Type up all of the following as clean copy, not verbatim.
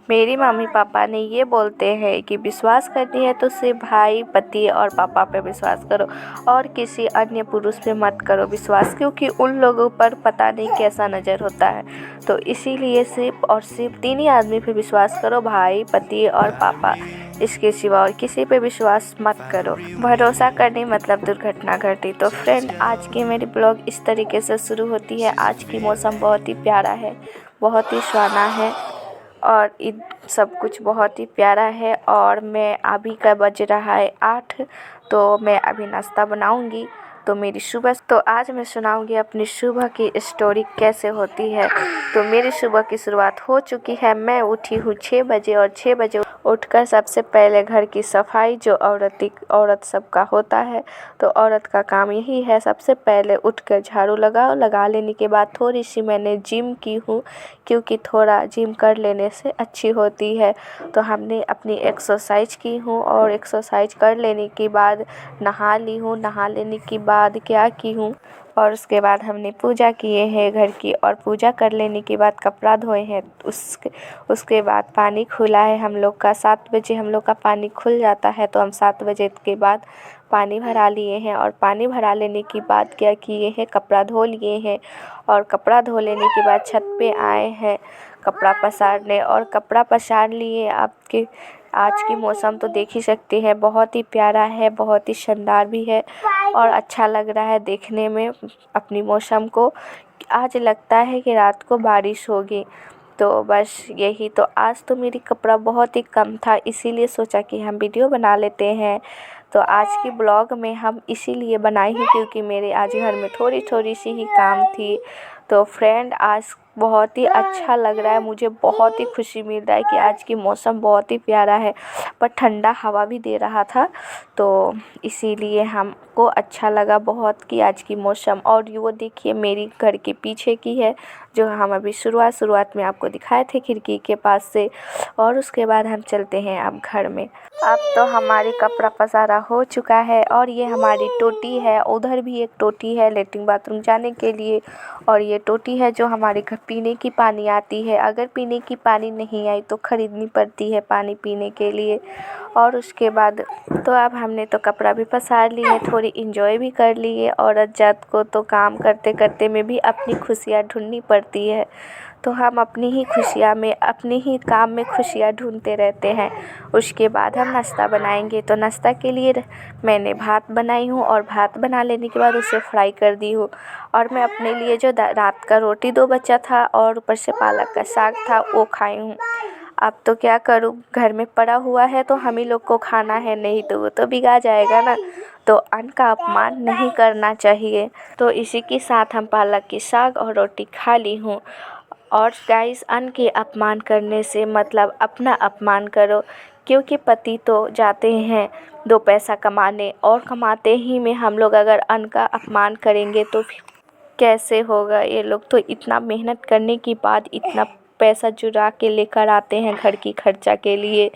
मेरी mummy papa ने ये बोलते हैं कि विश्वास करनी है तो सिर्फ भाई, पति और पापा पे विश्वास करो और किसी अन्य पुरुष पे मत करो विश्वास, क्योंकि उन लोगों पर पता नहीं कैसा नज़र होता है। तो इसीलिए सिर्फ और सिर्फ 3 ही आदमी पे विश्वास करो, भाई, पति और पापा। इसके सिवा और किसी पे विश्वास मत करो। भरोसा करने मतलब दुर्घटना घटी। तो फ्रेंड, आज की मेरी ब्लॉग इस तरीके से शुरू होती है। आज की मौसम बहुत ही प्यारा है, बहुत ही सुहाना है और इन सब कुछ बहुत ही प्यारा है। और मैं अभी का बज रहा है 8, तो मैं अभी नाश्ता बनाऊंगी। तो मेरी सुबह, तो आज मैं सुनाऊंगी अपनी सुबह की स्टोरी कैसे होती है। तो मेरी सुबह की शुरुआत हो चुकी है। मैं उठी हूँ 6 बजे और 6 बजे उठकर सबसे पहले घर की सफाई, जो औरत सबका होता है। तो औरत का काम यही है, सबसे पहले उठकर झाड़ू लगाओ। लगा लेने के बाद थोड़ी सी मैंने जिम की हूँ, क्योंकि थोड़ा जिम कर लेने से अच्छी होती है। तो हमने अपनी एक्सरसाइज की हूँ और एक्सरसाइज कर लेने के बाद नहा ली हूँ। नहा लेने के बाद क्या की हूँ, और उसके बाद हमने पूजा किए हैं घर की, और पूजा कर लेने के बाद कपड़ा धोए हैं। उसके बाद पानी खुला है हम लोग का। 7 बजे हम लोग का पानी खुल जाता है, तो हम 7 बजे के बाद पानी भरा लिए हैं। और पानी भरा लेने के बाद क्या किए हैं, कपड़ा धो लिए हैं। और कपड़ा धो लेने के बाद छत पे आए हैं कपड़ा पसारने, और कपड़ा पसार लिए। आपके आज की मौसम तो देख ही सकते हैं, बहुत ही प्यारा है, बहुत ही शानदार भी है और अच्छा लग रहा है देखने में अपनी मौसम को। आज लगता है कि रात को बारिश होगी। तो बस यही। तो आज तो मेरी कपड़ा बहुत ही कम था, इसीलिए सोचा कि हम वीडियो बना लेते हैं। तो आज की ब्लॉग में हम इसीलिए बनाई ही क्योंकि मेरे आज घर में थोड़ी सी ही काम थी। तो फ्रेंड, आज बहुत ही अच्छा लग रहा है, मुझे बहुत ही खुशी मिल रहा है कि आज की मौसम बहुत ही प्यारा है, पर ठंडा हवा भी दे रहा था। तो इसीलिए हमको अच्छा लगा बहुत कि आज की मौसम। और ये वो देखिए मेरी घर के पीछे की है, जो हम अभी शुरुआत में आपको दिखाए थे खिड़की के पास से। और उसके बाद हम चलते हैं अब घर में। अब तो हमारी कपड़ा पसारा हो चुका है, और ये हमारी टोटी है। उधर भी एक टोटी है लेटरिन बाथरूम जाने के लिए, और ये टोटी है जो हमारे घर पीने की पानी आती है। अगर पीने की पानी नहीं आई तो ख़रीदनी पड़ती है पानी पीने के लिए। और उसके बाद तो अब हमने तो कपड़ा भी पसार लिए, थोड़ी इंजॉय भी कर लिए। औरत जात को तो काम करते करते में भी अपनी खुशियाँ ढूंढनी पड़ती है। तो हम अपनी ही खुशियाँ में, अपनी ही काम में खुशियाँ ढूंढते रहते हैं। उसके बाद हम नाश्ता बनाएंगे। तो नाश्ता के लिए मैंने भात बनाई हूँ, और भात बना लेने के बाद उसे फ्राई कर दी हूँ। और मैं अपने लिए जो रात का रोटी 2 बचा था और ऊपर से पालक का साग था, वो खाई हूँ। अब तो क्या करूँ, घर में पड़ा हुआ है तो हम ही लोग को खाना है, नहीं तो वो तो बिगा जाएगा ना। तो अन्न का अपमान नहीं करना चाहिए। तो इसी के साथ हम पालक की साग और रोटी खा ली हूँ। और गाइस, अन्न के अपमान करने से मतलब अपना अपमान करो, क्योंकि पति तो जाते हैं 2 पैसा कमाने, और कमाते ही में हम लोग अगर अन्न का अपमान करेंगे तो फिर कैसे होगा। ये लोग तो इतना मेहनत करने के बाद इतना पैसा जुटा के लेकर आते हैं घर की खर्चा के लिए।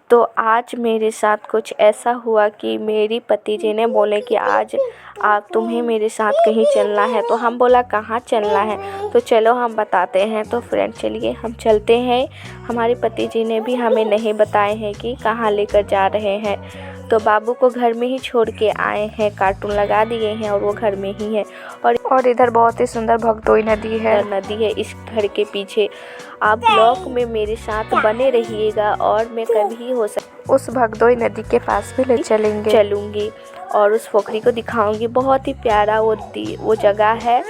तो आज मेरे साथ कुछ ऐसा हुआ कि मेरी पति जी ने बोले कि आज आप तुम्हें मेरे साथ कहीं चलना है। तो हम बोला कहाँ चलना है, तो चलो हम बताते हैं। तो फ्रेंड, चलिए हम चलते हैं। हमारे पति जी ने भी हमें नहीं बताए हैं कि कहाँ लेकर जा रहे हैं। तो बाबू को घर में ही छोड़ के आए हैं, कार्टून लगा दिए हैं और वो घर में ही है। और इधर बहुत ही सुंदर भगदोई नदी है इस घर के पीछे। आप ब्लॉग में मेरे साथ बने रहिएगा, और मैं कभी हो उस भगदोई नदी के पास भी ले चलूँगी और उस पोखरी को दिखाऊंगी। बहुत ही प्यारा वो जगह है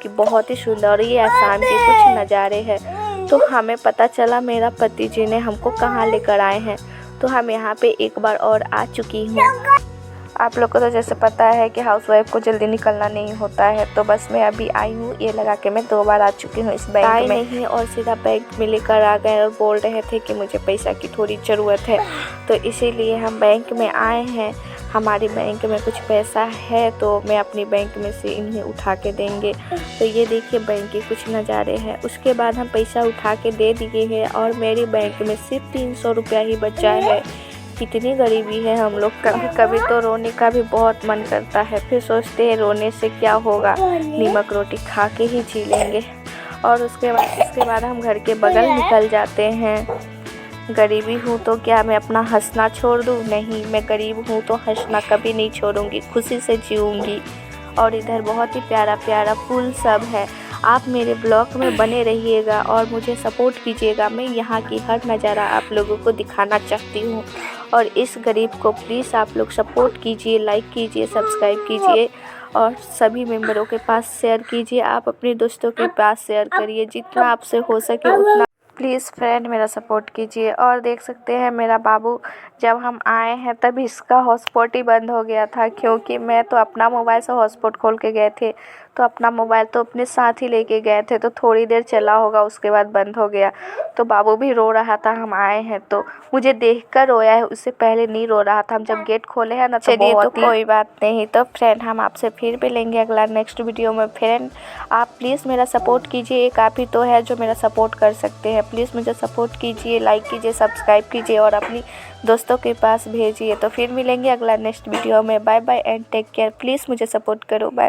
कि बहुत ही सुंदर, और ये आसाम के कुछ नज़ारे हैं। तो हमें पता चला मेरा पति जी ने हमको कहाँ लेकर आए हैं। तो हम यहाँ पे एक बार और आ चुकी हूँ। आप लोग को तो जैसे पता है कि हाउसवाइफ को जल्दी निकलना नहीं होता है, तो बस मैं अभी आई हूँ। ये लगा के मैं 2 बार आ चुकी हूँ इस बैंक में नहीं, और सीधा बैंक में लेकर आ गए और बोल रहे थे कि मुझे पैसा की थोड़ी ज़रूरत है। तो इसीलिए हम बैंक में आए हैं। हमारे बैंक में कुछ पैसा है, तो मैं अपनी बैंक में से इन्हें उठा के देंगे। तो ये देखिए बैंक के कुछ नज़ारे हैं। उसके बाद हम पैसा उठा के दे दिए हैं, और मेरे बैंक में सिर्फ 300 रुपया ही बचा है। कितनी गरीबी है हम लोग। कभी कभी तो रोने का भी बहुत मन करता है, फिर सोचते हैं रोने से क्या होगा, नीमक रोटी खा के ही जी लेंगे। और इसके बाद हम घर के बगल निकल जाते हैं। गरीबी हूँ तो क्या मैं अपना हंसना छोड़ दूँ? नहीं, मैं गरीब हूँ तो हंसना कभी नहीं छोड़ूंगी, खुशी से जीऊँगी। और इधर बहुत ही प्यारा प्यारा फूल सब है। आप मेरे ब्लॉग में बने रहिएगा और मुझे सपोर्ट कीजिएगा। मैं यहाँ की हर नज़ारा आप लोगों को दिखाना चाहती हूँ और इस गरीब को प्लीज़ आप लोग सपोर्ट कीजिए, लाइक कीजिए, सब्सक्राइब कीजिए और सभी मेंबरों के पास शेयर कीजिए। आप अपने दोस्तों के पास शेयर करिए, जितना आपसे हो सके उतना प्लीज़ फ्रेंड मेरा सपोर्ट कीजिए। और देख सकते हैं मेरा बाबू, जब हम आए हैं तब इसका हॉटस्पॉट ही बंद हो गया था, क्योंकि मैं तो अपना मोबाइल से हॉटस्पॉट खोल के गए थे, तो अपना मोबाइल तो अपने साथ ही लेके गए थे, तो थोड़ी देर चला होगा, उसके बाद बंद हो गया। तो बाबू भी रो रहा था, हम आए हैं तो मुझे देखकर रोया है, उससे पहले नहीं रो रहा था। हम जब गेट खोले हैं ना तो चलिए तो कोई बात नहीं। तो फ्रेंड हम आपसे फिर मिलेंगे अगला नेक्स्ट वीडियो में। फ्रेंड आप प्लीज़ मेरा सपोर्ट कीजिए, एक आप ही तो है जो मेरा सपोर्ट कर सकते हैं। प्लीज़ मुझे सपोर्ट कीजिए, लाइक कीजिए, सब्सक्राइब कीजिए और अपनी दोस्तों के पास भेजिए। तो फिर मिलेंगे अगला नेक्स्ट वीडियो में। Bye bye and take care. Please मुझे सपोर्ट करो। बाय।